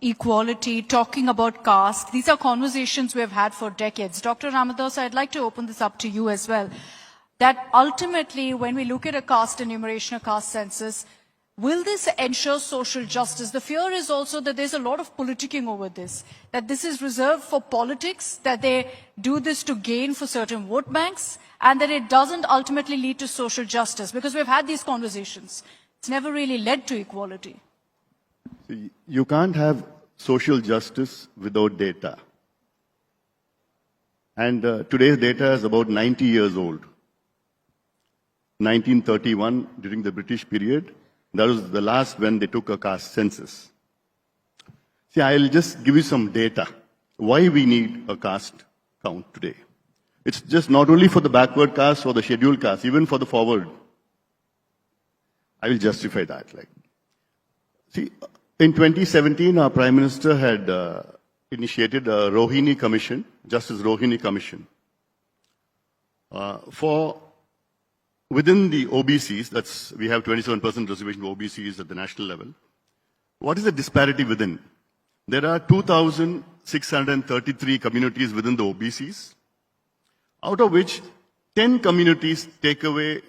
equality, talking about caste. These are conversations we have had for decades. Dr. Ramdas, I'd like to open this up to you as well. That ultimately, when we look at a caste enumeration, a caste census, will this ensure social justice? The fear is also that there's a lot of politicking over this, that this is reserved for politics, that they do this to gain for certain vote banks, and that it doesn't ultimately lead to social justice, because we've had these conversations. It's never really led to equality. You can't have social justice without data. And today's data is about 90 years old. 1931, during the British period, that was the last when they took a caste census. See, I'll just give you some data. Why we need a caste count today. It's just not only for the backward caste or the scheduled caste, even for the forward. I will justify that. See, in 2017, our Prime Minister had initiated a Rohini Commission, Justice Rohini Commission, for within the OBCs, that's, we have 27% reservation of OBCs at the national level. What is the disparity within? There are 2,633 communities within the OBCs, out of which 10 communities take away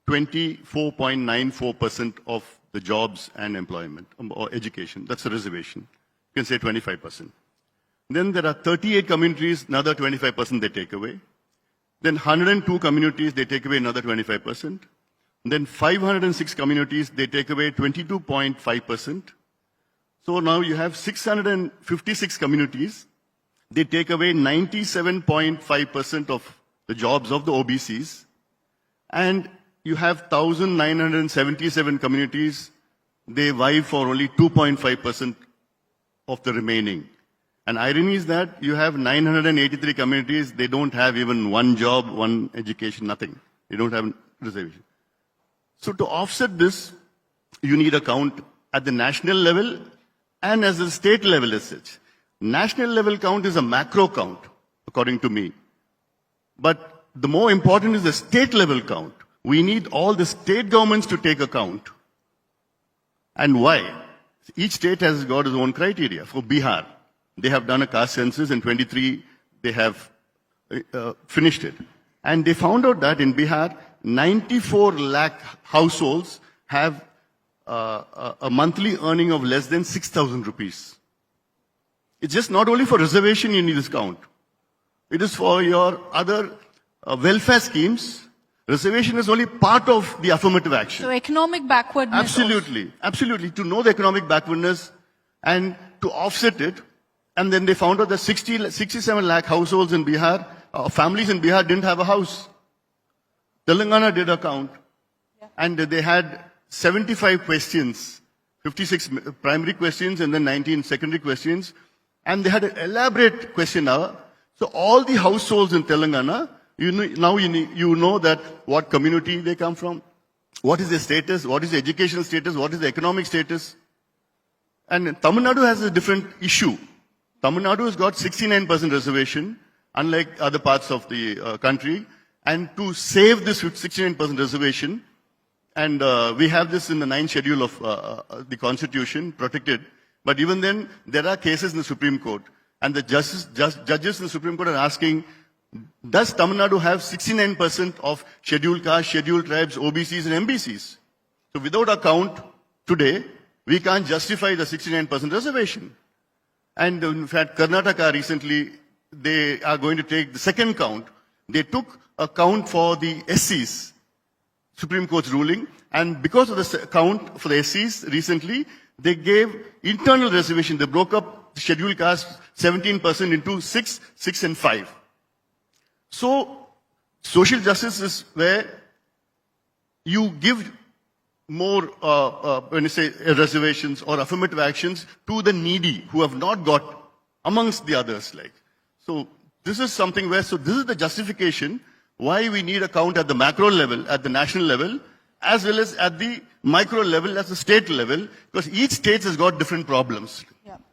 24.94% of the jobs and employment or education. That's a reservation. You can say 25%. Then there are 38 communities, another 25% they take away. Then 102 communities, they take away another 25%. Then 506 communities, they take away 22.5%. So now you have 656 communities, they take away 97.5% of the jobs of the OBCs. And you have 1,977 communities, they vie for only 2.5% of the remaining. And irony is that you have 983 communities, they don't have even one job, one education, nothing. They don't have reservation. So to offset this, you need a count at the national level and as a state level as such. National level count is a macro count, according to me. But the more important is the state level count. We need all the state governments to take account. And why? Each state has got its own criteria. For Bihar, they have done a caste census in 23, they have finished it. And they found out that in Bihar, 94 lakh households have a monthly earning of less than 6,000 rupees. It's just not only for reservation you need this count. It is for your other welfare schemes. Reservation is only part of the affirmative action. So economic backwardness. Absolutely, also. Absolutely. To know the economic backwardness and to offset it. And then they found out that 67 lakh households in Bihar, families in Bihar didn't have a house. Telangana did a count. Yeah. And they had 75 questions, 56 primary questions and then 19 secondary questions. And they had an elaborate questionnaire. So all the households in Telangana, you know that what community they come from, what is their status, what is the educational status, what is the economic status. And Tamil Nadu has a different issue. Tamil Nadu has got 69% reservation, unlike other parts of the country. And to save this 69% reservation, and we have this in the 9th schedule of the Constitution, protected. But even then, there are cases in the Supreme Court. And the judges in the Supreme Court are asking, does Tamil Nadu have 69% of scheduled castes, scheduled tribes, OBCs and MBCs? So without a count today, we can't justify the 69% reservation. And in fact, Karnataka recently, they are going to take the second count. They took a count for the SCs, Supreme Court's ruling, and because of the count for the SCs recently, they gave internal reservation. They broke up the scheduled caste 17% into 6, 6 and 5. So, social justice is where you give more, when you say reservations or affirmative actions to the needy who have not got amongst the others. So, this is something where, so this is the justification why we need a count at the macro level, at the national level, as well as at the micro level, at the state level, because each state has got different problems. Yeah.